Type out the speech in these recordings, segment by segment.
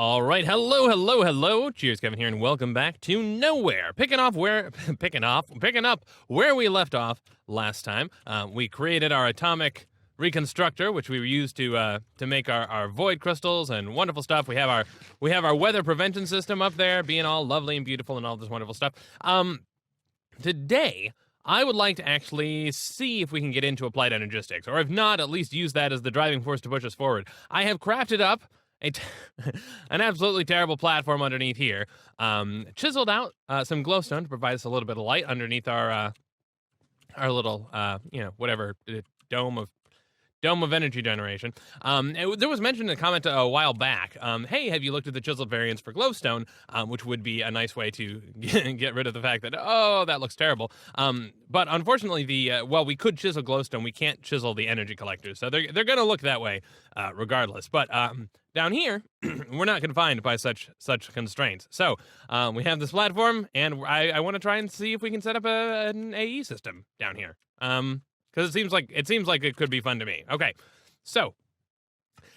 All right, hello, Cheerskevin here, and welcome back to Nowhere. Picking up where we left off last time. We created our atomic reconstructor, which we used to make our void crystals and wonderful stuff. We have our weather prevention system up there, being all lovely and beautiful and all this wonderful stuff. Today, I would like to actually see if we can get into Applied Energistics, or if not, at least use that as the driving force to push us forward. I have crafted up an absolutely terrible platform underneath here. Chiseled out some glowstone to provide us a little bit of light underneath our little, whatever, dome of energy generation. There was mentioned in a comment a while back, hey, have you looked at the chiseled variants for glowstone, which would be a nice way to get rid of the fact that, oh, that looks terrible. But unfortunately, we could chisel glowstone, we can't chisel the energy collectors, so they're going to look that way regardless. But down here, we're not confined by such constraints. So we have this platform, and I want to try and see if we can set up an AE system down here. Because it seems like it could be fun to me. Okay, so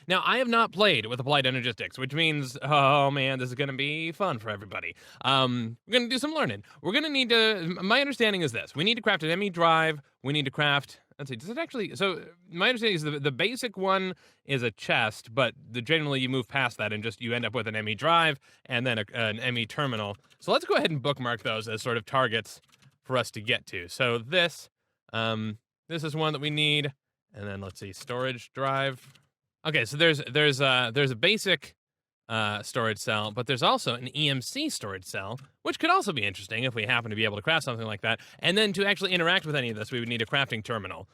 now I have not played with Applied Energistics, which means, oh man, this is going to be fun for everybody. We're going to do some learning. We're going to need to. My understanding is this: we need to craft an ME drive. We need to craft. Let's see. Does it actually? So my understanding is the basic one is a chest, but generally you move past that and you end up with an ME drive and then an ME terminal. So let's go ahead and bookmark those as sort of targets for us to get to. So this. This is one that we need, and then let's see, storage drive. Okay, so there's a basic storage cell, but there's also an EMC storage cell, which could also be interesting if we happen to be able to craft something like that. And then to actually interact with any of this, we would need a crafting terminal,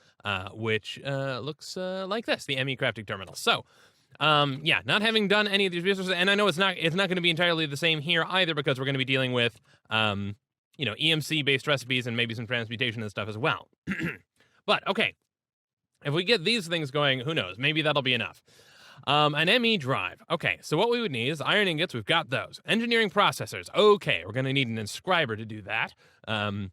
which looks like this, the ME crafting terminal. So, not having done any of these resources, and I know it's not going to be entirely the same here either, because we're going to be dealing with EMC-based recipes and maybe some transmutation and stuff as well. But, okay, if we get these things going, who knows? Maybe that'll be enough. An ME drive. Okay, so what we would need is iron ingots. We've got those. Engineering processors. Okay, we're going to need an inscriber to do that, now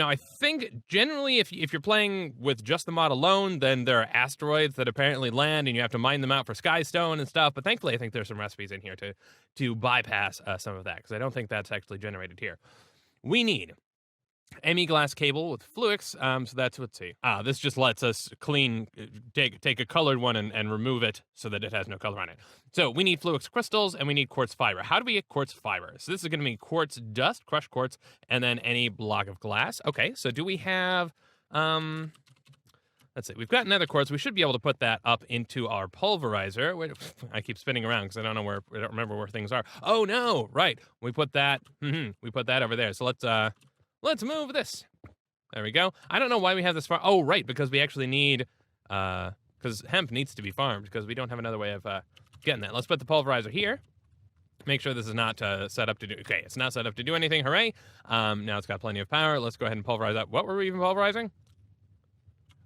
I think generally if you're playing with just the mod alone, then there are asteroids that apparently land, and you have to mine them out for skystone and stuff, but thankfully I think there's some recipes in here to bypass some of that, because I don't think that's actually generated here. We need ME glass cable with fluix, so that's, let's see. This just lets us take a colored one and remove it so that it has no color on it. So we need fluix crystals, and we need quartz fiber. How do we get quartz fiber? So this is going to be quartz dust, crushed quartz, and then any block of glass. Okay, so do we have, let's see, we've got nether quartz. We should be able to put that up into our pulverizer. Wait, I keep spinning around because I don't remember where things are. Oh no, right. We put that over there. So let's move this. There we go. I don't know why we have this farm. Oh, right, because we actually need, because hemp needs to be farmed, because we don't have another way of getting that. Let's put the pulverizer here. Make sure this is not set up to do, okay, it's not set up to do anything, hooray. Now it's got plenty of power. Let's go ahead and pulverize that. What were we even pulverizing?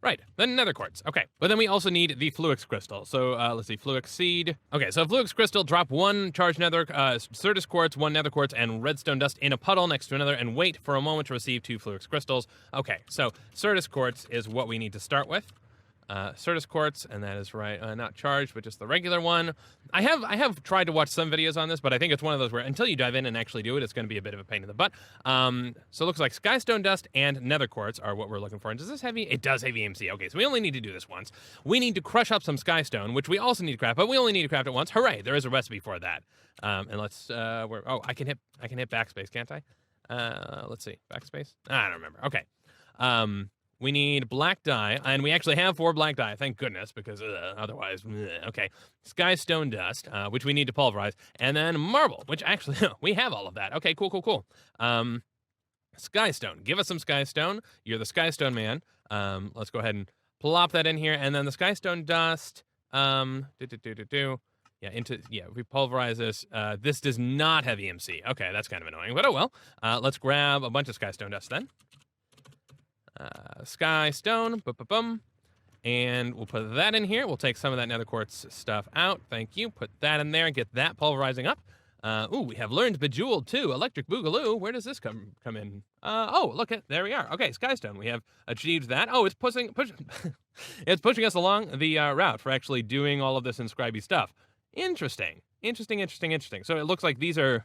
Right, the nether quartz. Okay, but then we also need the fluix crystal. So let's see, fluix seed. Okay, so fluix crystal, drop one charged nether, Syrtis Quartz, one nether quartz, and redstone dust in a puddle next to another, and wait for a moment to receive 2 fluix crystals. Okay, so Syrtis Quartz is what we need to start with. Syrtis Quartz, and that is right, not charged, but just the regular one. I have tried to watch some videos on this, but I think it's one of those where until you dive in and actually do it, it's going to be a bit of a pain in the butt. So it looks like skystone dust and nether quartz are what we're looking for. And does this have it does have EMC. Okay, so we only need to do this once. We need to crush up some skystone, which we also need to craft, but we only need to craft it once. Hooray! There is a recipe for that. And let's I can hit backspace, can't I? Let's see, backspace. I don't remember. Okay. We need black dye, and we actually have 4 black dye, thank goodness, because otherwise, okay. Skystone dust, which we need to pulverize, and then marble, which actually, we have all of that. Okay, cool. Skystone, give us some skystone. You're the skystone man. Let's go ahead and plop that in here, and then the skystone dust, we pulverize this. This does not have EMC. Okay, that's kind of annoying, but oh well. Let's grab a bunch of skystone dust then. Sky stone, and we'll put that in here. We'll take some of that nether quartz stuff out. Thank you. Put that in there and get that pulverizing up. We have learned Bejeweled too. Electric Boogaloo. Where does this come in? Look at there we are. Okay, Skystone. We have achieved that. Oh, it's pushing it's pushing us along the route for actually doing all of this inscribey stuff. Interesting. Interesting. So it looks like these are...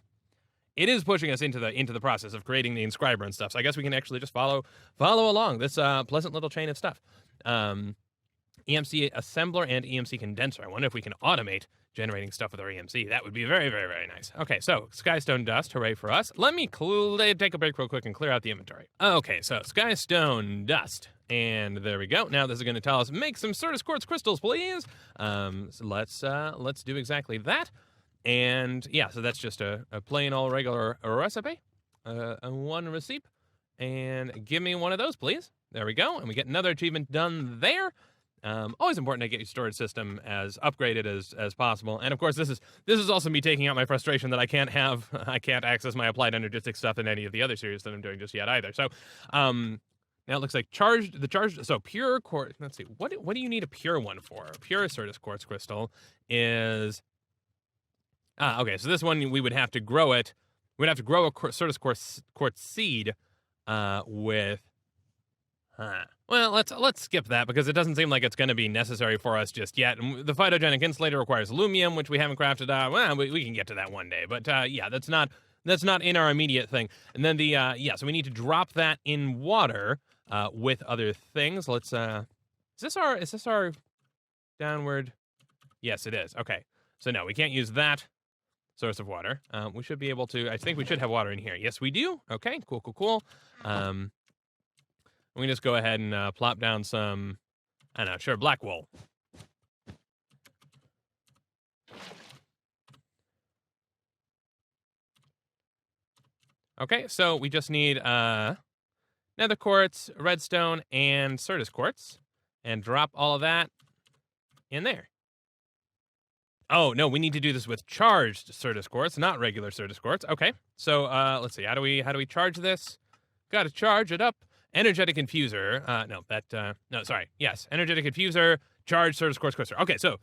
It is pushing us into the process of creating the inscriber and stuff. So I guess we can actually just follow along this pleasant little chain of stuff. EMC assembler and EMC condenser. I wonder if we can automate generating stuff with our EMC. That would be very, very, very nice. Okay, so Skystone dust, hooray for us. Let me take a break real quick and clear out the inventory. Okay, so Skystone dust. And there we go. Now this is going to tell us, make some Syrtis Quartz crystals, please. So let's do exactly that. And yeah, so that's just a plain old regular recipe. One receipt. And give me one of those, please. There we go. And we get another achievement done there. Always important to get your storage system as upgraded as possible. And of course, this is also me taking out my frustration that I can't access my Applied Energistics stuff in any of the other series that I'm doing just yet either. So, now it looks like so pure quartz. Let's see, what do you need a pure one for? A pure Syrtis Quartz crystal is... okay, so this one we would have to grow it. We'd have to grow a Syrtis Quartz seed with... Well, let's skip that because it doesn't seem like it's going to be necessary for us just yet. And the Photogenic Insulator requires aluminum, which we haven't crafted out. Well, we can get to that one day. But yeah, that's not in our immediate thing. And then so we need to drop that in water with other things. Let's is this our downward? Yes, it is. Okay. So no, we can't use that source of water. We should be able to. I think we should have water in here. Yes, we do. Okay. Cool. We can just go ahead and plop down some, I don't know, sure, black wool. Okay, so we just need nether quartz, redstone, and Syrtis quartz, and drop all of that in there. Oh, no, we need to do this with charged Syrtis quartz, not regular Syrtis quartz. Okay, so let's see, how do we charge this? Got to charge it up. Energetic Infuser, Energetic Infuser, charge Syrtis Quartz crystal. Okay, so,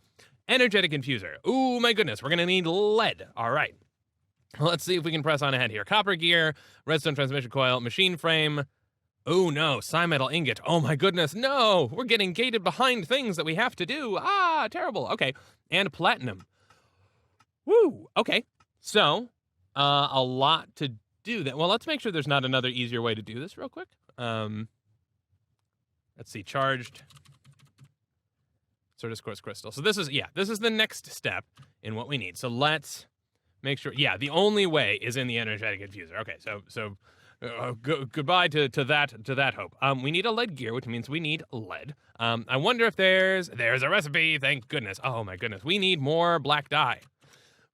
Energetic Infuser. Ooh, my goodness, we're gonna need lead. All right. Let's see if we can press on ahead here. Copper gear, redstone transmission coil, machine frame. Oh no, Metal Ingot. Oh my goodness, no! We're getting gated behind things that we have to do. Ah, terrible. Okay, and platinum. Woo, okay. So, a lot to do that. Well, let's make sure there's not another easier way to do this real quick. Let's see, charged Syrtis Quartz crystal. So this is the next step in what we need. So let's make sure, the only way is in the energetic infuser. Okay, so goodbye to that hope. We need a lead gear, which means we need lead. I wonder if there's a recipe, thank goodness. Oh my goodness, we need more black dye.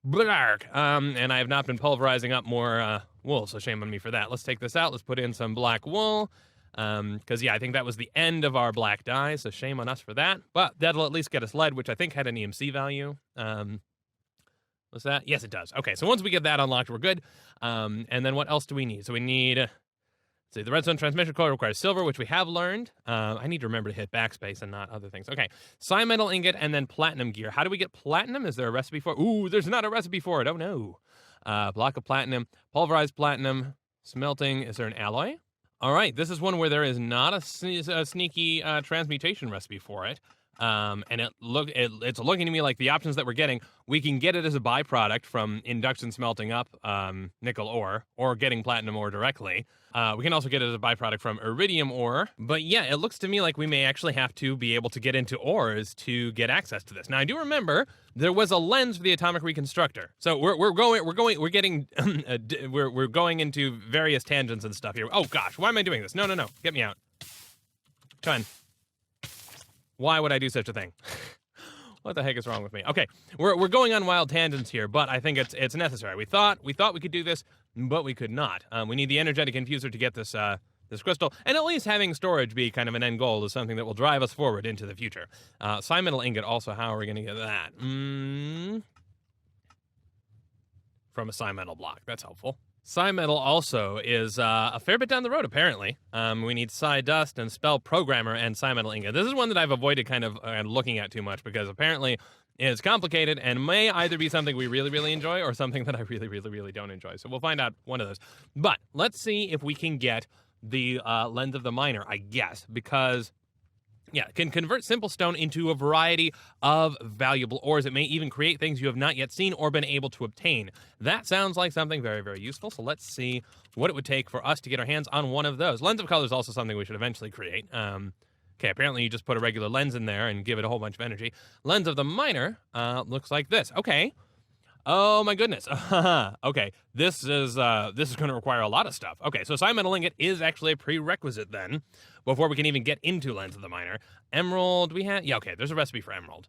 Blark. And I have not been pulverizing up more wool, so shame on me for that. Let's take this out. Let's put in some black wool. Because, I think that was the end of our black dye, so shame on us for that. But that'll at least get us lead, which I think had an EMC value. What's that? Yes, it does. Okay, so once we get that unlocked, we're good. And then what else do we need? So we need... let's see, the redstone transmission coil requires silver, which we have learned. I need to remember to hit backspace and not other things. Okay, Metal Ingot and then platinum gear. How do we get platinum? Is there a recipe for it? Ooh, there's not a recipe for it. Oh, no. Block of platinum, pulverized platinum, smelting. Is there an alloy? All right, this is one where there is not a sneaky transmutation recipe for it. And it's looking to me like the options that we're getting, we can get it as a byproduct from induction smelting up nickel ore or getting platinum ore directly. We can also get it as a byproduct from iridium ore. But yeah, it looks to me like we may actually have to be able to get into ores to get access to this. Now I do remember there was a lens for the atomic reconstructor. So we're going into various tangents and stuff here. Oh gosh, why am I doing this? No, get me out. Come on. Why would I do such a thing? What the heck is wrong with me? Okay, we're going on wild tangents here, but I think it's necessary. We thought we could do this, but we could not. We need the energetic infuser to get this this crystal, and at least having storage be kind of an end goal is something that will drive us forward into the future. Metal Ingot also, how are we going to get that? From a metal block, that's helpful. Metal also is a fair bit down the road, apparently. We need dust and spell programmer and Metal Ingot. This is one that I've avoided kind of looking at too much because apparently it's complicated and may either be something we really, really enjoy or something that I really, really, really don't enjoy. So we'll find out one of those. But let's see if we can get the Lens of the Miner, I guess, because Yeah, can convert simple stone into a variety of valuable ores. It may even create things you have not yet seen or been able to obtain. That sounds like something very, very useful. So let's see what it would take for us to get our hands on one of those. Lens of color is also something we should eventually create. Okay, apparently you just put a regular lens in there and give it a whole bunch of energy. Lens of the miner looks like this. Okay. Oh my goodness. Okay, this is going to require a lot of stuff. Okay, so Metal Ingot is actually a prerequisite then, before we can even get into Lens of the Miner. Emerald, we have, yeah, okay, there's a recipe for emerald.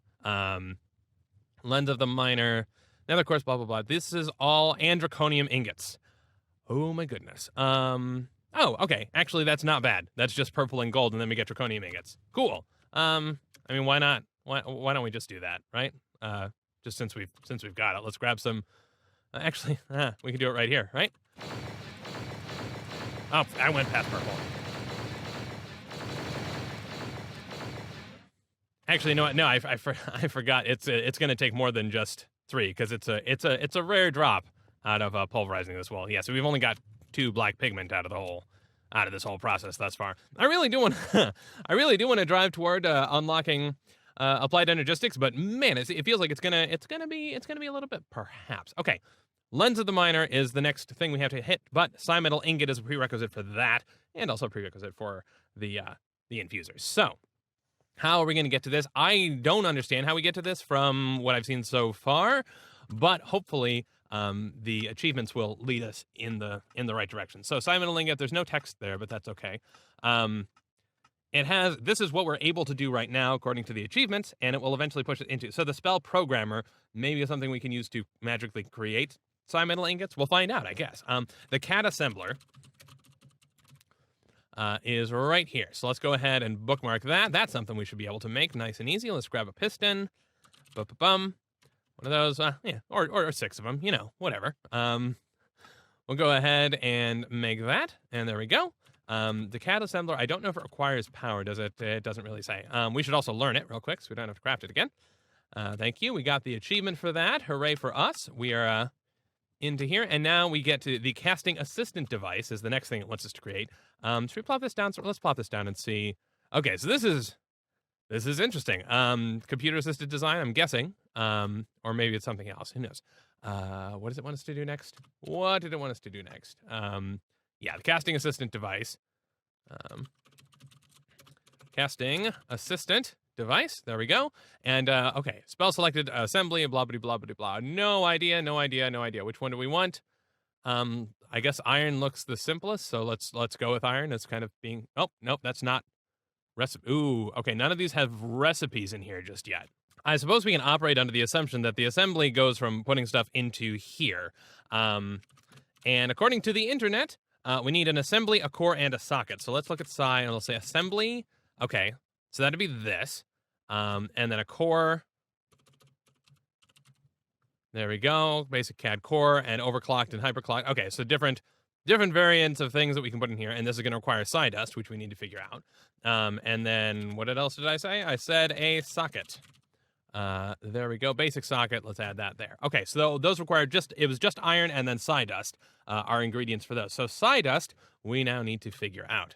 Lens of the Miner, then of course, blah, blah, blah. This is all and Draconian Ingots. Oh my goodness. Oh, okay, actually that's not bad. That's just purple and gold, and then we get Draconian Ingots. Cool. I mean, why not? Why don't we just do that, right? Just since we've got it, let's grab some. Actually, we can do it right here, right? Oh, I went past purple. Actually, no, I forgot. It's going to take more than just 3 because it's a rare drop out of pulverizing this wool. Yeah, so we've only got 2 black pigment out of this whole process thus far. I really do want to drive toward unlocking Applied Energistics, but man, it feels like it's gonna be a little bit perhaps. Okay, Lens of the Miner is the next thing we have to hit, but Metal Ingot is a prerequisite for that, and also a prerequisite for the Infuser. So, how are we going to get to this? I don't understand how we get to this from what I've seen so far, but hopefully the achievements will lead us in the right direction. So, Metal Ingot, there's no text there, but that's okay. This is what we're able to do right now, according to the achievements, and it will eventually push it into. So the spell programmer maybe is something we can use to magically create Metal Ingots. We'll find out, I guess. The CAD assembler is right here. So let's go ahead and bookmark that. That's something we should be able to make nice and easy. Let's grab a piston. One of those, yeah, or 6 of them, whatever. We'll go ahead and make that, and there we go. The CAD assembler, I don't know if it requires power, does it? It doesn't really say. We should also learn it real quick so we don't have to craft it again. Thank you. We got the achievement for that. Hooray for us. We are into here, and now we get to the casting assistant device is the next thing it wants us to create. Should we plop this down? So let's plop this down and see. Okay, so this is interesting. Computer assisted design, I'm guessing. Or maybe it's something else. Who knows? What does it want us to do next? What did it want us to do next? Yeah, the casting assistant device. Casting assistant device. There we go. And, okay, spell selected, assembly, blah, blah, blah, blah, blah. No idea. Which one do we want? I guess iron looks the simplest, so let's go with iron. It's kind of being, oh, nope, that's not recipe. Ooh, okay, none of these have recipes in here just yet. I suppose we can operate under the assumption that the assembly goes from putting stuff into here. And according to the internet, we need an assembly, a core, and a socket. So let's look at Psi, and it'll say assembly. Okay, so that'd be this. And then a core. There we go. Basic CAD core and overclocked and hyperclocked. Okay, so different variants of things that we can put in here. And this is going to require Psydust, which we need to figure out. And then what else did I say? I said a socket. There we go. Basic socket. Let's add that there. Okay, so those require it was just iron and then Psydust are ingredients for those. So Psydust, we now need to figure out.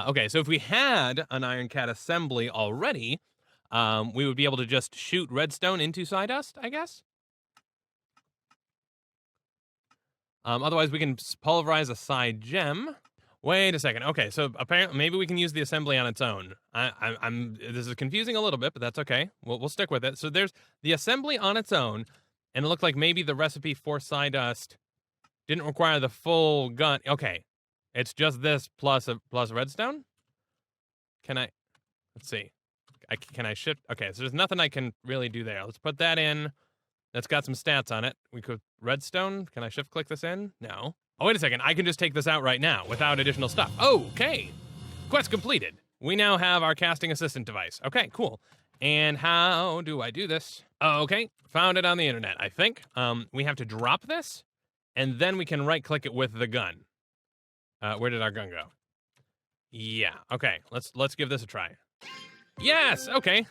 Okay, so if we had an iron CAD assembly already, we would be able to just shoot redstone into Psydust, I guess. Otherwise, we can pulverize a Psi gem. Wait a second. Okay, so apparently maybe we can use the assembly on its own. This is confusing a little bit, but that's okay. We'll stick with it. So there's the assembly on its own, and it looked like maybe the recipe for Psydust didn't require the full gun. Okay, it's just this plus redstone. Let's see. Can I shift? Okay, so there's nothing I can really do there. Let's put that in. That's got some stats on it. We could redstone. Can I shift click this in? No. Oh, wait a second. I can just take this out right now without additional stuff. Okay. Quest completed. We now have our casting assistant device. Okay, cool. And how do I do this? Okay, found it on the internet, I think. We have to drop this, and then we can right-click it with the gun. Where did our gun go? Yeah, okay. Let's give this a try. Yes, okay.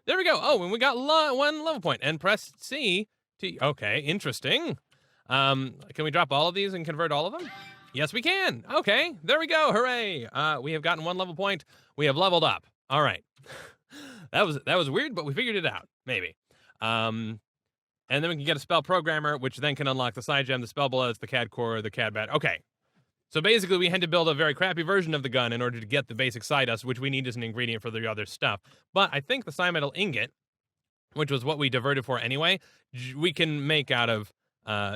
There we go. Oh, and we got 1 level point. And press C to... Okay, interesting. Can we drop all of these and convert all of them? Yes, we can. Okay, there we go. Hooray. We have gotten 1 level point. We have leveled up. All right. that was weird, but we figured it out. Maybe. And then we can get a spell programmer, which then can unlock the side gem, the spell bullets, the cad core, the cad bat. Okay. So basically, we had to build a very crappy version of the gun in order to get the basic Syrtis, which we need as an ingredient for the other stuff. But I think the Cymetal Ingot, which was what we diverted for anyway, we can make out of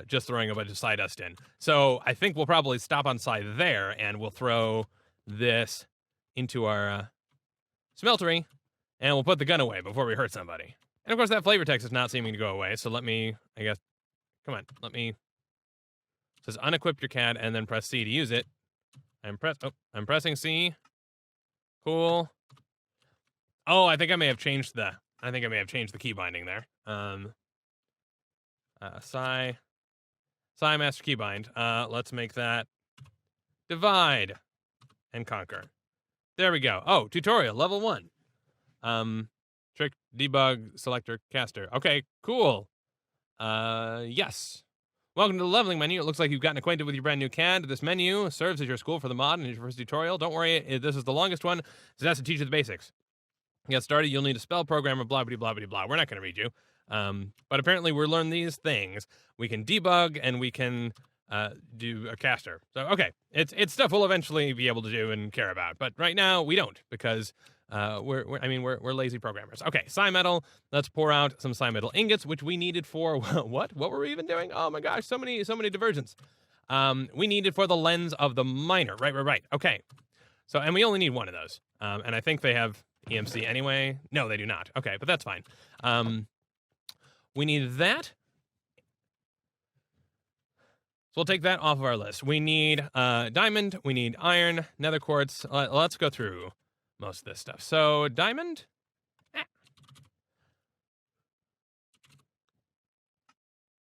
just throwing a bunch of Syrtis in. So I think we'll probably stop on side there, and we'll throw this into our smeltery, and we'll put the gun away before we hurt somebody. And of course, that flavor text is not seeming to go away, so let me, I guess, come on, let me, it says unequip your CAD and then press C to use it. I'm pressing C. Cool. Oh, I think I may have changed the key binding there. Psi master keybind. Let's make that divide and conquer. There we go. Oh, tutorial, level 1. Trick, debug, selector, caster. Okay, cool. Yes. Welcome to the leveling menu. It looks like you've gotten acquainted with your brand new CAD. This menu serves as your school for the mod and your first tutorial. Don't worry, this is the longest one, so that's to teach you the basics. To get started, you'll need a spell programmer, blah, blah, blah, blah, blah. We're not going to read you. But apparently we'll learn these things. We can debug, and we can do a caster. So, okay, it's stuff we'll eventually be able to do and care about. But right now, we don't, because we're lazy programmers. Okay, Cymetal. Let's pour out some Cymetal ingots, which we needed for what? What were we even doing? Oh my gosh, so many diversions. We needed for the lens of the miner. Right. Okay. So, and we only need one of those. And I think they have EMC anyway. No, they do not. Okay, but that's fine. We need that. So we'll take that off of our list. We need diamond. We need iron, nether quartz. Let's go through most of this stuff. So diamond. There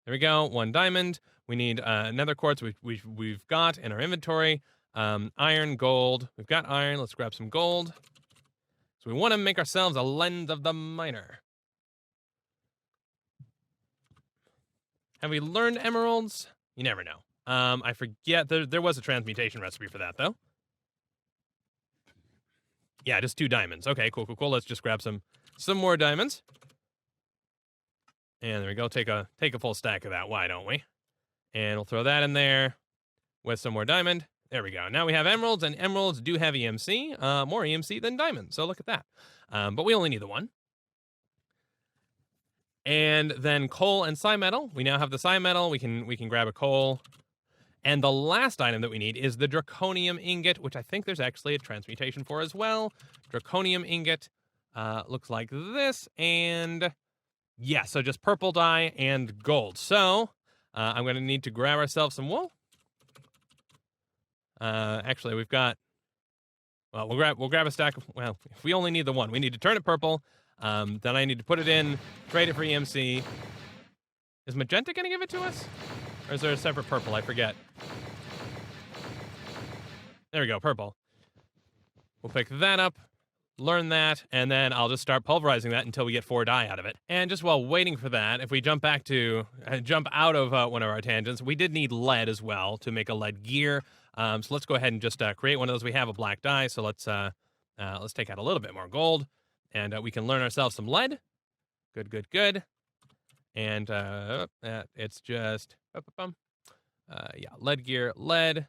we go. 1 diamond. We need nether quartz. We've got in our inventory. Iron, gold. We've got iron. Let's grab some gold. So we want to make ourselves a lens of the miner. Have we learned emeralds? You never know. I forget. There was a transmutation recipe for that, though. Yeah, just 2 diamonds. Okay, cool. Let's just grab some more diamonds. And there we go. Take a full stack of that. Why don't we? And we'll throw that in there with some more diamond. There we go. Now we have emeralds, and emeralds do have EMC. More EMC than diamond. So look at that. But we only need the 1. And then coal and Cymetal. We now have the Cymetal. We can grab a coal. And the last item that we need is the Draconian Ingot, which I think there's actually a transmutation for as well. Draconian Ingot looks like this. And yeah, so just purple dye and gold. So I'm going to need to grab ourselves some wool. Actually, we've got... Well, we'll grab a stack of... Well, if we only need the 1, we need to turn it purple. Then I need to put it in, trade it for EMC. Is magenta going to give it to us? Or is there a separate purple? I forget. There we go, purple. We'll pick that up, learn that, and then I'll just start pulverizing that until we get 4 dye out of it. And just while waiting for that, if we jump back to, jump out of one of our tangents, we did need lead as well to make a lead gear. So let's go ahead and just create one of those. We have a black dye, so let's take out a little bit more gold. And we can learn ourselves some lead. Good. And it's just... yeah, lead gear, lead. There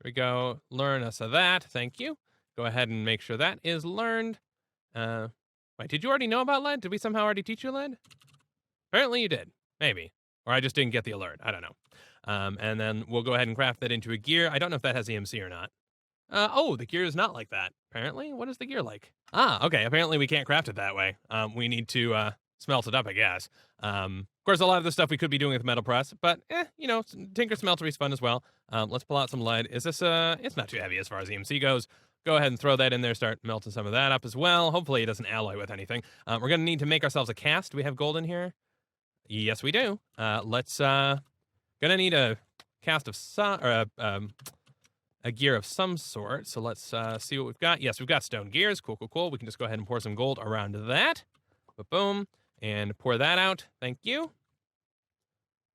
we go. Learn us of that. Thank you. Go ahead and make sure that is learned. Wait, did you already know about lead? Did we somehow already teach you lead? Apparently you did. Maybe. Or I just didn't get the alert. I don't know. And then we'll go ahead and craft that into a gear. I don't know if that has EMC or not. Oh, the gear is not like that. Apparently. What is the gear like? Ah, okay. Apparently we can't craft it that way. We need to smelt it up, I guess. Of course, a lot of the stuff we could be doing with metal press, but, tinker smeltery is fun as well. Let's pull out some lead. Is this, it's not too heavy as far as EMC goes. Go ahead and throw that in there, start melting some of that up as well. Hopefully it doesn't alloy with anything. We're going to need to make ourselves a cast. Do we have gold in here? Yes, we do. Gonna need a cast of some, or a gear of some sort. So let's see what we've got. Yes, we've got stone gears. Cool. We can just go ahead and pour some gold around that. Boom. And pour that out. Thank you.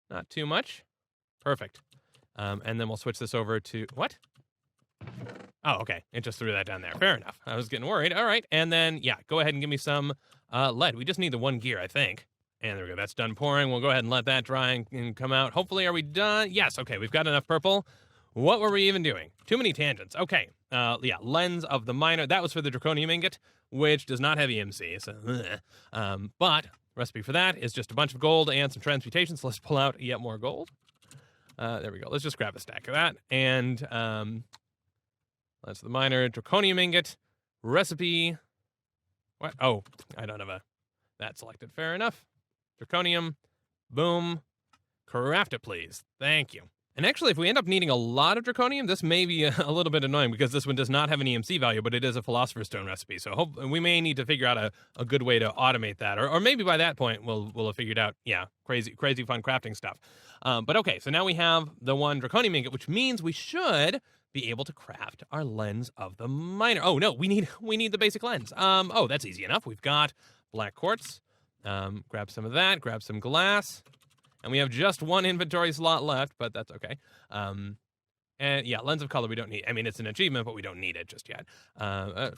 Not too much. Perfect. And then we'll switch this over to... What? Oh, okay. It just threw that down there. Fair enough. I was getting worried. All right. And then, yeah, go ahead and give me some lead. We just need the 1 gear, I think. And there we go. That's done pouring. We'll go ahead and let that dry and come out. Hopefully, are we done? Yes. Okay. We've got enough purple. What were we even doing? Too many tangents. Okay. Yeah. Lens of the miner. That was for the Draconian Ingot, which does not have EMC. So, but recipe for that is just a bunch of gold and some transmutations. So let's pull out yet more gold. There we go. Let's just grab a stack of that. And that's the miner, Draconian Ingot, recipe. What? Oh, I don't have that selected. Fair enough. Draconium. Boom. Craft it, please. Thank you. And actually, if we end up needing a lot of Draconium, this may be a little bit annoying because this one does not have an EMC value, but it is a Philosopher's Stone recipe. So we may need to figure out a good way to automate that. Or maybe by that point, we'll have figured out, yeah, crazy fun crafting stuff. But okay, so now we have the 1 Draconium Ingot, which means we should be able to craft our lens of the miner. Oh, no, we need the basic lens. Oh, that's easy enough. We've got black quartz. Grab some of that, grab some glass. And we have just 1 inventory slot left, but that's okay. And yeah, lens of color we don't need. I mean, it's an achievement, but we don't need it just yet. I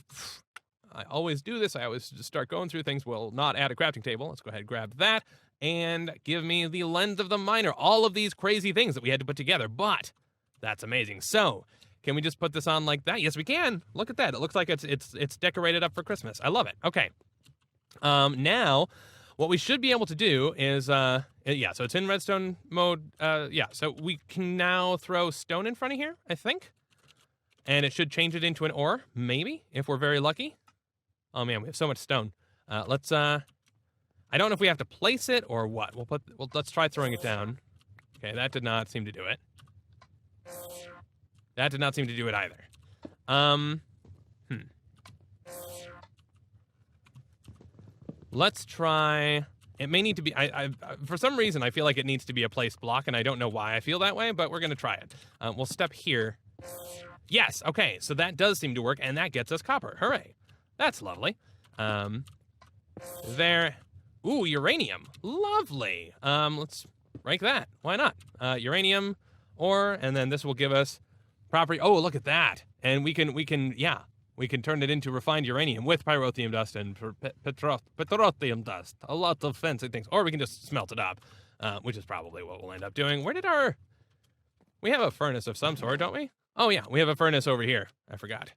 always do this. I always just start going through things. We'll not add a crafting table. Let's go ahead and grab that. And give me the lens of the miner. All of these crazy things that we had to put together, but that's amazing. So, can we just put this on like that? Yes, we can. Look at that. It looks like it's decorated up for Christmas. I love it. Okay. Now, what we should be able to do is, yeah, so it's in redstone mode. Yeah, so we can now throw stone in front of here, I think. And it should change it into an ore, maybe, if we're very lucky. Oh man, we have so much stone. Let's, I don't know if we have to place it or what. Let's try throwing it down. Okay, that did not seem to do it. That did not seem to do it either. Let's try. It may need to be. For some reason, I feel like it needs to be a placed block, and I don't know why I feel that way, but we're gonna try it. We'll step here. Yes. Okay. So that does seem to work, and that gets us copper. Hooray! That's lovely. There. Ooh, uranium. Lovely. Let's rank that. Why not? Uranium ore, and then this will give us property. Oh, look at that. And we can, yeah, we can turn it into refined uranium with pyrotheum dust and petroleum dust. A lot of fancy things. Or we can just smelt it up, which is probably what we'll end up doing. Where did we have a furnace of some sort, don't we? Oh yeah, we have a furnace over here. I forgot.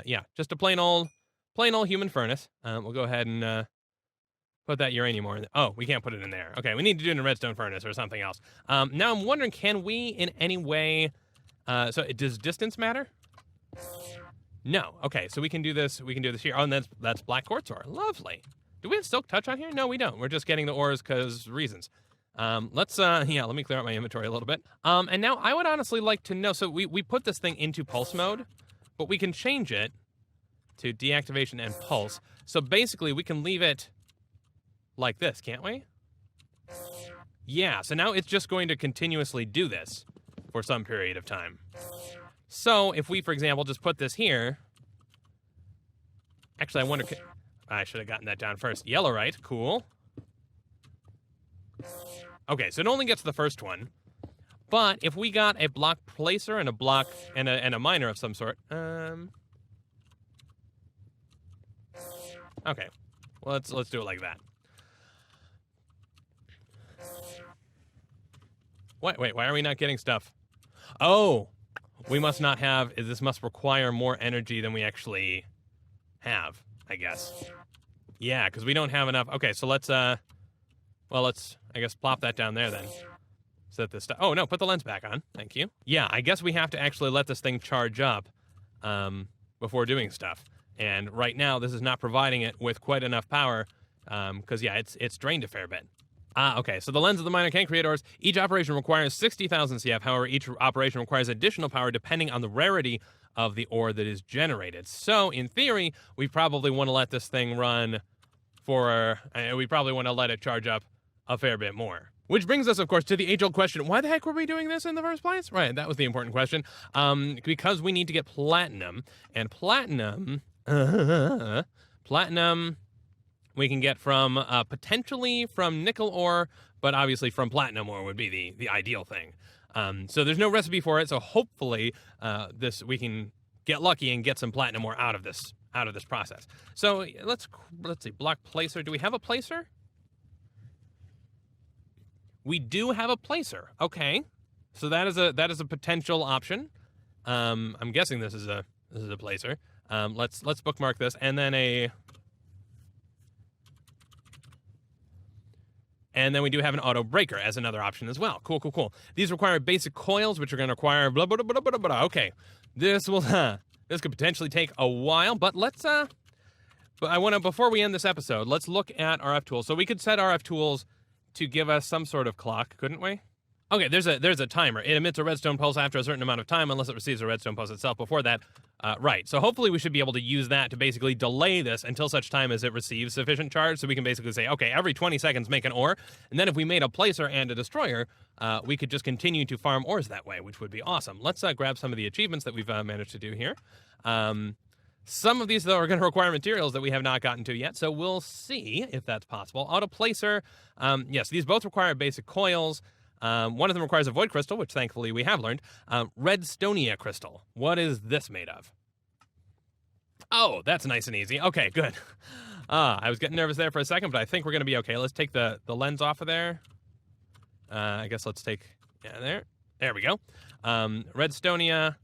Yeah, just a plain old human furnace. We'll go ahead and put that uranium ore in there. Oh, we can't put it in there. Okay, we need to do it in a redstone furnace or something else. Now I'm wondering, can we in any way, so does distance matter? No. Okay, so we can do this here. Oh, and that's black quartz ore. Lovely. Do we have silk touch on here? No, we don't. We're just getting the ores because reasons. Let's, yeah, let me clear out my inventory a little bit. And now I would honestly like to know, so we put this thing into pulse mode, but we can change it to deactivation and pulse. So basically we can leave it like this, can't we? Yeah, so now it's just going to continuously do this for some period of time. So if we, for example, just put this here, actually I wonder, I should have gotten that down first. Yellowite, cool. Okay, so it only gets the first one, but if we got a block placer and a block and a miner of some sort, okay, well, let's do it like that. Wait, why are we not getting stuff? Oh, we must not have, this must require more energy than we actually have, I guess. Yeah, because we don't have enough. Okay, so let's, well, let's, I guess, plop that down there then. Set this stuff. Oh, no, put the lens back on. Thank you. Yeah, I guess we have to actually let this thing charge up before doing stuff. And right now, this is not providing it with quite enough power because, yeah, it's drained a fair bit. Okay, so the lens of the miner can create ores. Each operation requires 60,000 CF. However, each operation requires additional power depending on the rarity of the ore that is generated. So, in theory, we probably want to let this thing run for, we probably want to let it charge up a fair bit more. Which brings us, of course, to the age-old question, why the heck were we doing this in the first place? Right, that was the important question. Because we need to get platinum, and platinum we can get from, potentially from nickel ore, but obviously from platinum ore would be the ideal thing. So there's no recipe for it, so hopefully we can get lucky and get some platinum ore out of this process. So let's see, block placer. Do we have a placer? We do have a placer. Okay, so that is a potential option. I'm guessing this is a placer. Let's bookmark this, and then we do have an auto breaker as another option as well. Cool. These require basic coils, which are going to require blah blah blah blah blah. Okay, this could potentially take a while, but let's but I want to, before we end this episode, let's look at RF tools. So we could set RF tools to give us some sort of clock, couldn't we? Okay, there's a timer. It emits a redstone pulse after a certain amount of time, unless it receives a redstone pulse itself before that. Right, so hopefully we should be able to use that to basically delay this until such time as it receives sufficient charge, so we can basically say, okay, every 20 seconds make an ore, and then if we made a placer and a destroyer, we could just continue to farm ores that way, which would be awesome. Let's grab some of the achievements that we've managed to do here. Some of these, though, are going to require materials that we have not gotten to yet, so we'll see if that's possible. Auto placer, yes, these both require basic coils. One of them requires a void crystal, which thankfully we have learned. Redstonia crystal. What is this made of? Oh, that's nice and easy. Okay, good. I was getting nervous there for a second, but I think we're going to be okay. Let's take the lens off of there. I guess let's take, there. There we go. Redstonia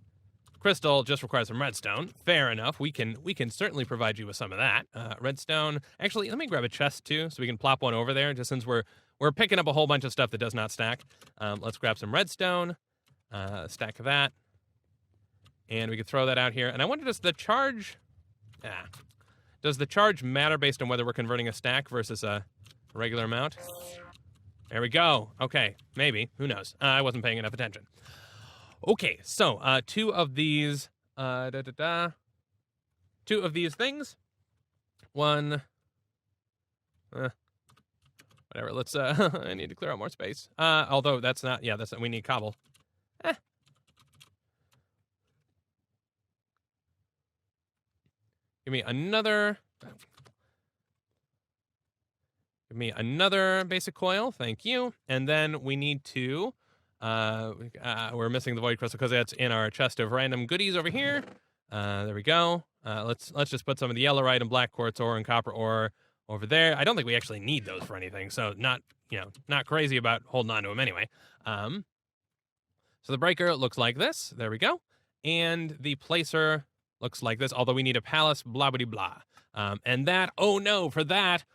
crystal just requires some redstone. Fair enough. We can certainly provide you with some of that. Redstone. Actually, let me grab a chest too, so we can plop one over there, just since we're picking up a whole bunch of stuff that does not stack. Let's grab some redstone, stack of that, and we can throw that out here. And I wonder, does the charge matter based on whether we're converting a stack versus a regular amount? There we go. Okay, maybe. Who knows? I wasn't paying enough attention. Okay, so two of these things. One. Whatever, let's, I need to clear out more space. Although that's not, we need cobble. Give me another basic coil, thank you. And then we need to, we're missing the void crystal because that's in our chest of random goodies over here. There we go. Let's just put some of the yellowite and black quartz ore and copper ore over there. I don't think we actually need those for anything, so not crazy about holding on to them anyway. So the breaker looks like this. There we go. And the placer looks like this, although we need a palace, blah, blah, blah. And that, oh no, for that,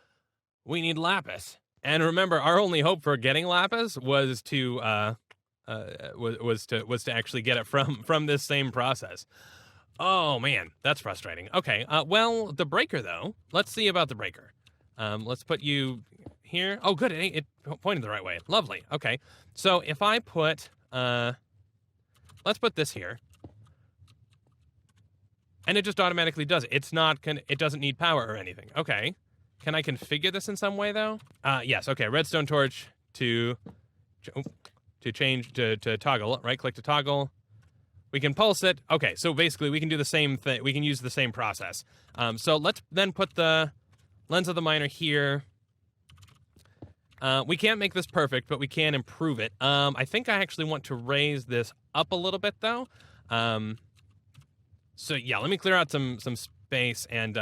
we need lapis. And remember, our only hope for getting lapis was to actually get it from this same process. Oh man, that's frustrating. Okay, well, the breaker though, let's see about the breaker. Let's put you here. Oh, good. It pointed the right way. Lovely. Okay. So if I put, let's put this here. And it just automatically does it. It doesn't need power or anything. Okay. Can I configure this in some way though? Yes. Okay. Redstone torch to change to toggle. Right click to toggle. We can pulse it. Okay. So basically we can do the same thing. We can use the same process. So let's then put the lens of the miner here. We can't make this perfect, but we can improve it. I think I actually want to raise this up a little bit, though. So yeah, let me clear out some space and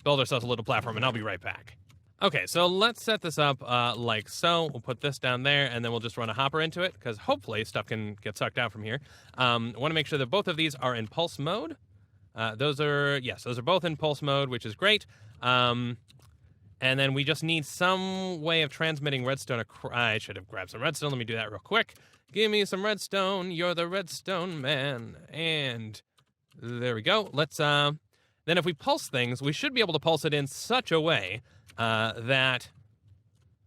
build ourselves a little platform, and I'll be right back. Okay, so let's set this up like so. We'll put this down there, and then we'll just run a hopper into it, because hopefully stuff can get sucked out from here. I want to make sure that both of these are in pulse mode. Those are both in pulse mode, which is great. And then we just need some way of transmitting redstone. I should have grabbed some redstone. Let me do that real quick. Give me some redstone. You're the redstone man. And there we go. Let's, then if we pulse things, we should be able to pulse it in such a way that,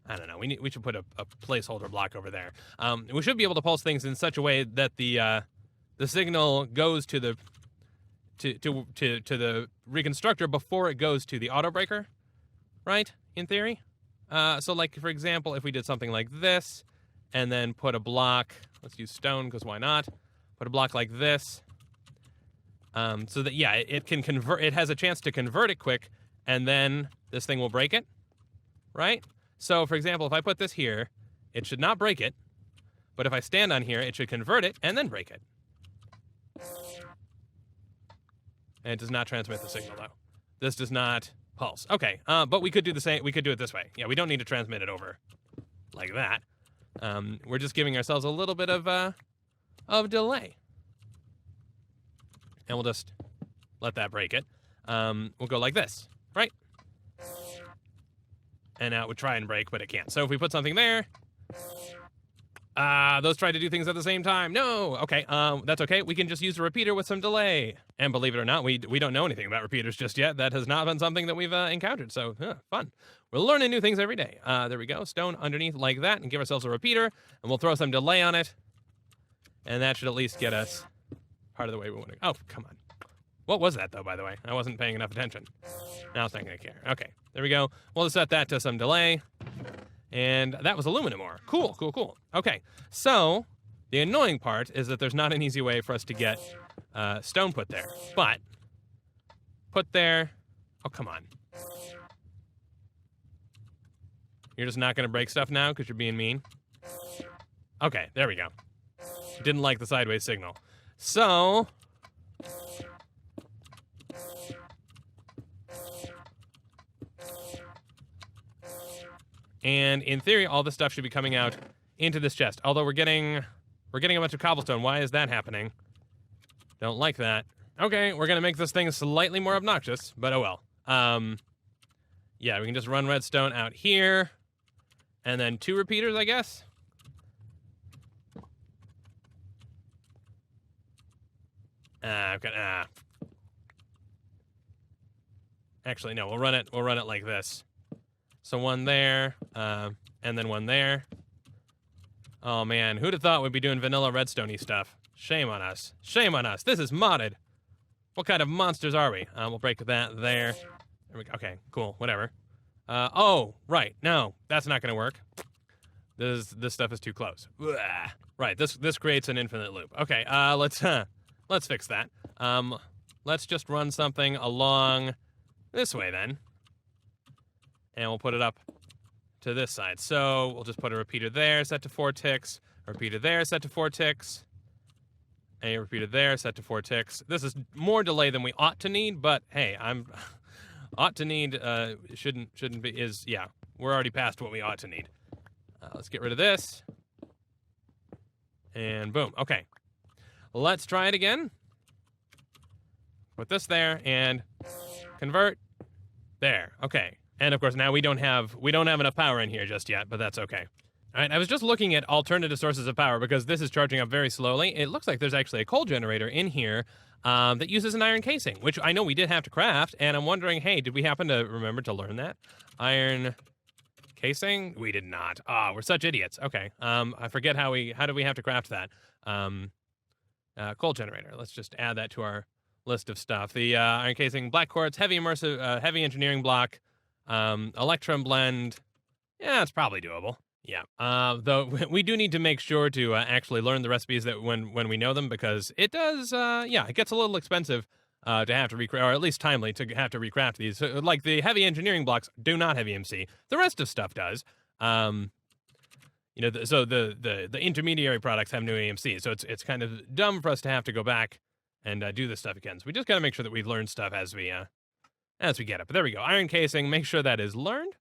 I don't know, we should put a placeholder block over there. We should be able to pulse things in such a way that the signal goes to the reconstructor before it goes to the auto breaker. Right, in theory. So like, for example, if we did something like this, and then put a block, let's use stone, because why not? Put a block like this, so that, yeah, it can convert, it has a chance to convert it quick, and then this thing will break it, right? So, for example, if I put this here, it should not break it, but if I stand on here, it should convert it, and then break it. And it does not transmit the signal, though. This does not pulse. Okay, but we could do the same. We could do it this way. Yeah, we don't need to transmit it over like that. We're just giving ourselves a little bit of delay. And we'll just let that break it. We'll go like this, right? And now it would try and break, but it can't. So if we put something there... those try to do things at the same time. No! Okay, that's okay. We can just use a repeater with some delay. And believe it or not, we don't know anything about repeaters just yet. That has not been something that we've encountered, so fun. We're learning new things every day. There we go. Stone underneath like that, and give ourselves a repeater, and we'll throw some delay on it. And that should at least get us part of the way we want to go. Oh, come on. What was that, though, by the way? I wasn't paying enough attention. Now it's not going to care. Okay, there we go. We'll just set that to some delay. And that was aluminum ore. Cool, cool, cool. Okay, so the annoying part is that there's not an easy way for us to get stone put there. But put there... Oh, come on. You're just not going to break stuff now because you're being mean? Okay, there we go. Didn't like the sideways signal. So... And in theory, all this stuff should be coming out into this chest. Although we're getting a bunch of cobblestone. Why is that happening? Don't like that. Okay, we're gonna make this thing slightly more obnoxious, but oh well. Yeah, we can just run redstone out here, and then 2 repeaters, I guess. I've got Actually, no. We'll run it like this. So 1 there, and then 1 there. Oh man, who'd have thought we'd be doing vanilla redstone-y stuff? Shame on us. Shame on us. This is modded. What kind of monsters are we? We'll break that there. There we go. Okay, cool. Whatever. Oh, right. No, that's not gonna work. This stuff is too close. Blah. Right. This creates an infinite loop. Okay. Let's fix that. Let's just run something along this way then. And we'll put it up to this side. So we'll just put a repeater there, set to 4 ticks. A repeater there, set to 4 ticks. A repeater there, set to 4 ticks. This is more delay than we ought to need, but hey, ought to need shouldn't be yeah. We're already past what we ought to need. Let's get rid of this. And boom. Okay. Let's try it again. Put this there and convert. There. Okay. And of course, now we don't have enough power in here just yet, but that's okay. All right, I was just looking at alternative sources of power because this is charging up very slowly. It looks like there's actually a coal generator in here that uses an iron casing, which I know we did have to craft, and I'm wondering, hey, did we happen to remember to learn that? Iron casing? We did not. We're such idiots. Okay. I forget how did we have to craft that? Coal generator. Let's just add that to our list of stuff. The iron casing, black quartz, heavy immersive, heavy engineering block, electrum blend. Yeah, it's probably doable. Yeah. Though we do need to make sure to actually learn the recipes that when we know them, because it does. Yeah, it gets a little expensive to have to recraft, or at least timely to have to recraft these. So, like the heavy engineering blocks do not have EMC. The rest of stuff does. You know, so the intermediary products have no EMC. So it's kind of dumb for us to have to go back and do this stuff again. So we just got to make sure that we learn stuff as we get it. But there we go. Iron casing. Make sure that is learned.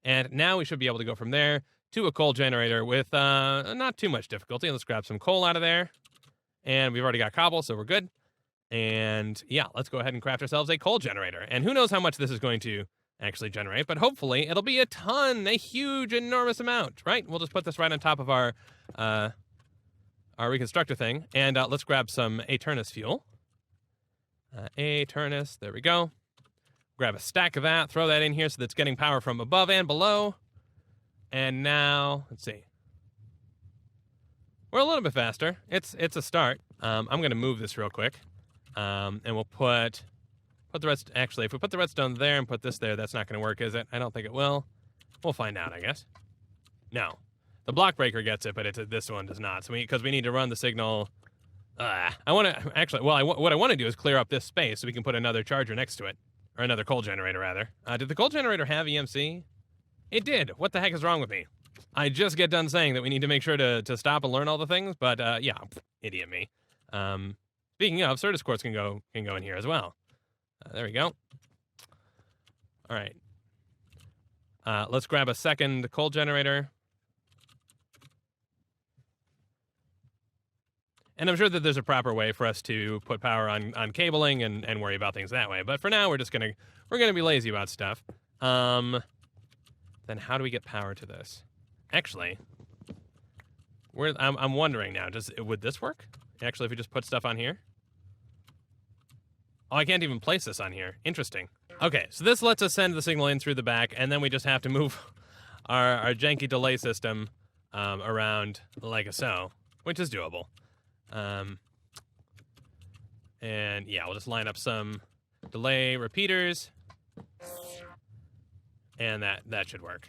And now we should be able to go from there to a coal generator with not too much difficulty. Let's grab some coal out of there. And we've already got cobble, so we're good. And yeah, let's go ahead and craft ourselves a coal generator. And who knows how much this is going to actually generate, but hopefully it'll be a ton, a huge, enormous amount, right? We'll just put this right on top of our reconstructor thing. And let's grab some Aternus fuel. Aternus, there we go. Grab a stack of that, throw that in here so that's getting power from above and below. And now, let's see. We're a little bit faster. It's a start. I'm going to move this real quick. And we'll put the rest, actually, if we put the redstone there and put this there, that's not going to work, is it? I don't think it will. We'll find out, I guess. No. The block breaker gets it, but this one does not. So because we need to run the signal. I want to, actually, well, what I want to do is clear up this space so we can put another charger next to it. Or another coal generator, rather. Did the coal generator have EMC? It did. What the heck is wrong with me? I just get done saying that we need to make sure to stop and learn all the things, but yeah, idiot me. Speaking of, Syrtis Quartz can go in here as well. There we go. All right. Let's grab a second coal generator. And I'm sure that there's a proper way for us to put power on cabling and worry about things that way. But for now, we're gonna be lazy about stuff. Then how do we get power to this? Actually, I'm wondering now. Would this work? Actually, if we just put stuff on here. Oh, I can't even place this on here. Interesting. Okay, so this lets us send the signal in through the back, and then we just have to move our janky delay system around like so, which is doable. And yeah, we'll just line up some delay repeaters, and that should work.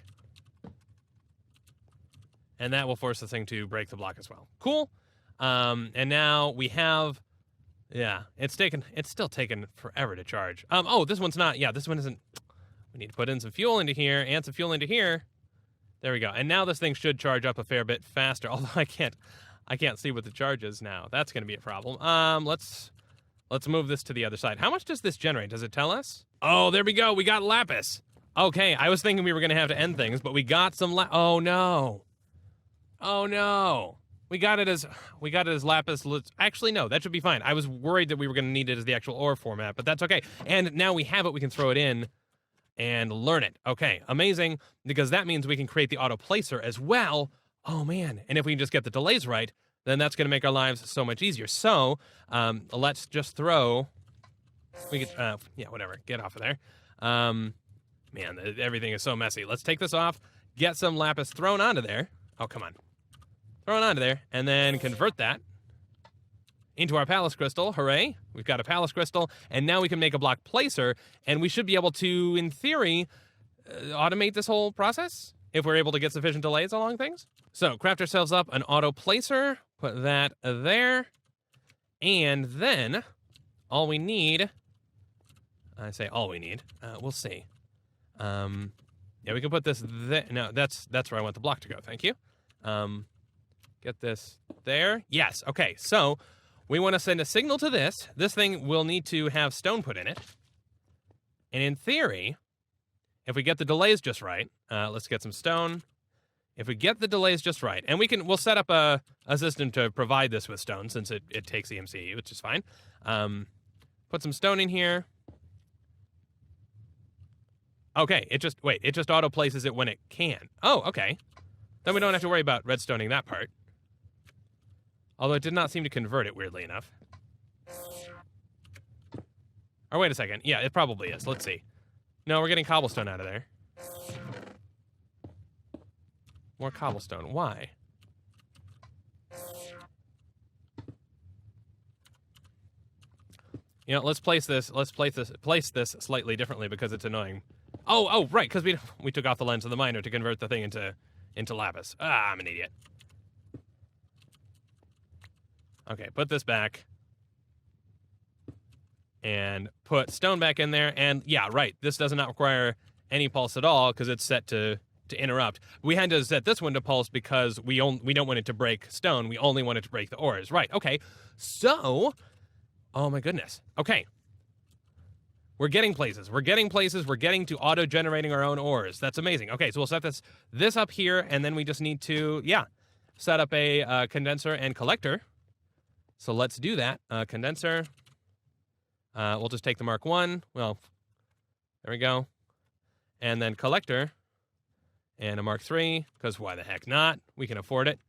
And that will force the thing to break the block as well. Cool. And now we have, yeah, it's still taking forever to charge. Oh, this one's not, yeah, this one isn't, we need to put in some fuel into here and some fuel into here. There we go. And now this thing should charge up a fair bit faster, although I can't see what the charge is now. That's going to be a problem. Let's move this to the other side. How much does this generate? Does it tell us? Oh, there we go. We got lapis. Okay, I was thinking we were going to have to end things, but we got some oh no. Oh no. We got it as lapis. Actually, no, that should be fine. I was worried that we were going to need it as the actual ore format, but that's okay. And now we have it, we can throw it in and learn it. Okay, amazing, because that means we can create the auto placer as well. Oh man, and if we can just get the delays right, then that's going to make our lives so much easier. So let's just throw, yeah, whatever, get off of there. Man, everything is so messy. Let's take this off, get some lapis thrown onto there. Oh, come on. Throw it onto there, and then convert that into our Palace Crystal. Hooray. We've got a Palace Crystal, and now we can make a block placer, and we should be able to, in theory, automate this whole process if we're able to get sufficient delays along things. So, craft ourselves up an auto placer, put that there, and then all we need, I say all we need, we'll see. Yeah, we can put this there. No, that's where I want the block to go. Thank you. Get this there. Yes. Okay. So we want to send a signal to this. This thing will need to have stone put in it. And in theory, if we get the delays just right, let's get some stone. If we get the delays just right, and we'll set up a system to provide this with stone since it takes EMC, which is fine. Put some stone in here. Okay, it just auto places it when it can. Oh, okay. Then we don't have to worry about redstoning that part. Although it did not seem to convert it, weirdly enough. Or wait a second. Yeah, it probably is. Let's see. No, we're getting cobblestone out of there. More cobblestone. Why? You know, let's place this slightly differently because it's annoying. Oh, right, because we took off the lens of the miner to convert the thing into lapis. Ah, I'm an idiot. Okay, put this back. And put stone back in there. And yeah, right, this does not require any pulse at all because it's set to interrupt. We had to set this one to pulse because we don't want it to break stone. We only want it to break the ores. Right, okay. So, oh my goodness. Okay. We're getting places. We're getting to auto-generating our own ores. That's amazing. Okay, so we'll set this up here, and then we just need to, yeah, set up a condenser and collector. So let's do that. Condenser. We'll just take the Mark 1. Well, there we go. And then collector. And a Mark 3, because why the heck not? We can afford it.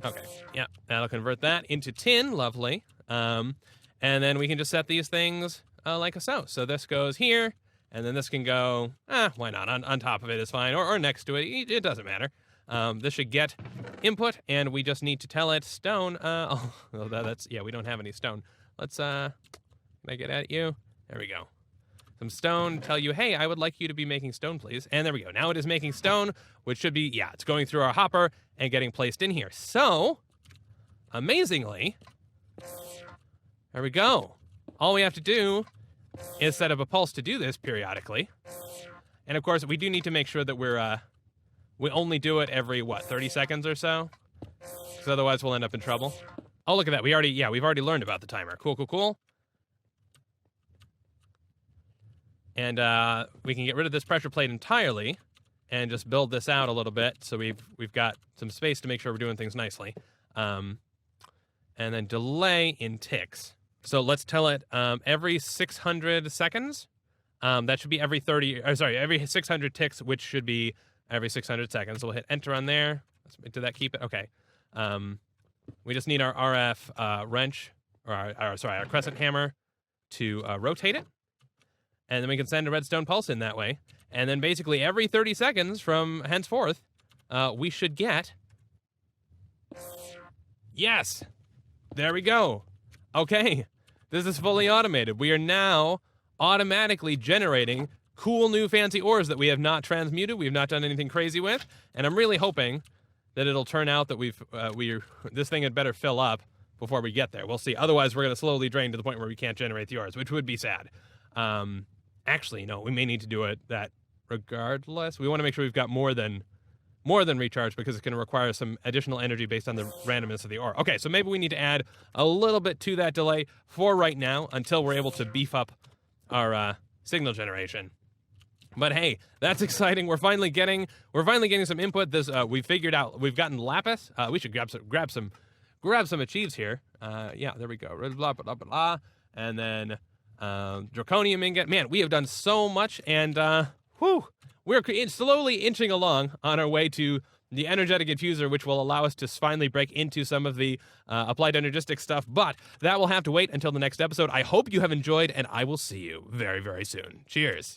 Okay, yeah, that'll convert that into tin. Lovely. And then we can just set these things like so. So this goes here, and then this can go, why not? On top of it is fine, or next to it. It doesn't matter. This should get input, and we just need to tell it stone. Yeah, we don't have any stone. Let's, can I get at you? There we go. Some stone, tell you, hey, I would like you to be making stone, please. And there we go. Now it is making stone, which should be, yeah, it's going through our hopper and getting placed in here. So, amazingly, there we go. All we have to do is set up a pulse to do this periodically. And of course, we do need to make sure that we only do it every, 30 seconds or so? Because otherwise we'll end up in trouble. Oh, look at that. We've already learned about the timer. Cool. And we can get rid of this pressure plate entirely and just build this out a little bit so we've got some space to make sure we're doing things nicely. And then delay in ticks. So let's tell it every 600 seconds. That should be every 600 ticks, which should be every 600 seconds. So we'll hit enter on there. Did that keep it? Okay. We just need our RF wrench, or our crescent hammer to rotate it. And then we can send a redstone pulse in that way. And then basically every 30 seconds from henceforth, we should get... Yes! There we go. Okay. This is fully automated. We are now automatically generating cool new fancy ores that we have not transmuted. We have not done anything crazy with. And I'm really hoping that it'll turn out that this thing had better fill up before we get there. We'll see. Otherwise, we're going to slowly drain to the point where we can't generate the ores, which would be sad. Actually, no, we may need to do it that regardless. We want to make sure we've got more than recharge because it's going to require some additional energy based on the randomness of the ore. Okay, so maybe we need to add a little bit to that delay for right now until we're able to beef up our signal generation. But hey, that's exciting. We're finally getting some input. This we've gotten lapis. We should grab some achieves here. Yeah, there we go. Blah, blah, blah, blah. And then Draconian Ingot. Man, we have done so much, and we're slowly inching along on our way to the energetic infuser, which will allow us to finally break into some of the applied energistics stuff. But that will have to wait until the next episode. I hope you have enjoyed, and I will see you very, very soon. Cheers.